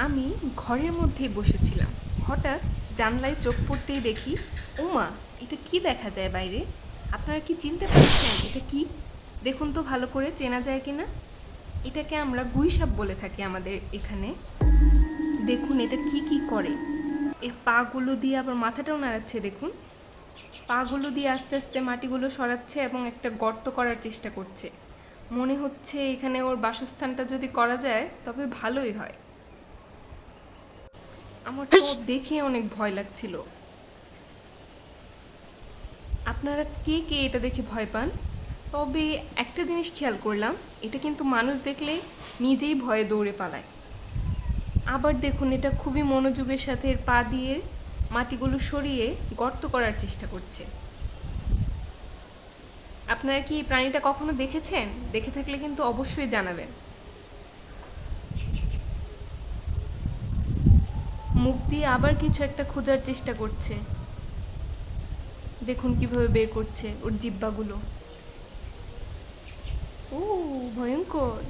আমি ঘরের মধ্যেই বসেছিলাম, হঠাৎ জানলায় চোখ পড়তেই দেখি, ওমা, এটা কি দেখা যায় বাইরে? আপনারা কি চিনতে পারছেন এটা কি? দেখুন তো ভালো করে, চেনা যায় কিনা। এটাকে আমরা গুইসাপ বলে থাকি আমাদের এখানে। দেখুন এটা কি কি করে, এর পাগুলো দিয়ে আবার মাথাটাও নাড়াচ্ছে। দেখুন পাগুলো দিয়ে আস্তে আস্তে মাটিগুলো সরাচ্ছে এবং একটা গর্ত করার চেষ্টা করছে। মনে হচ্ছে এখানে ওর বাসস্থানটা যদি করা যায় তবে ভালোই হয়। আমার তো দেখে অনেক ভয় লাগছিল। আপনারা কে কে এটা দেখে ভয় পান? তবে একটা জিনিস খেয়াল করলাম, এটা কিন্তু মানুষ দেখলে নিজেই ভয়ে দৌড়ে পালায়। আবার দেখুন এটা খুবই মনোযোগের সাথে এর পা দিয়ে মাটিগুলো সরিয়ে গর্ত করার চেষ্টা করছে। আপনারা কি এই প্রাণীটা কখনো দেখেছেন? দেখে থাকলে কিন্তু অবশ্যই জানাবেন। মুখ দিয়ে আবার কিছু একটা খোঁজার চেষ্টা করছে। দেখুন কিভাবে বের করছে ওর জিহ্বাগুলো। ও, ভয়ঙ্কর।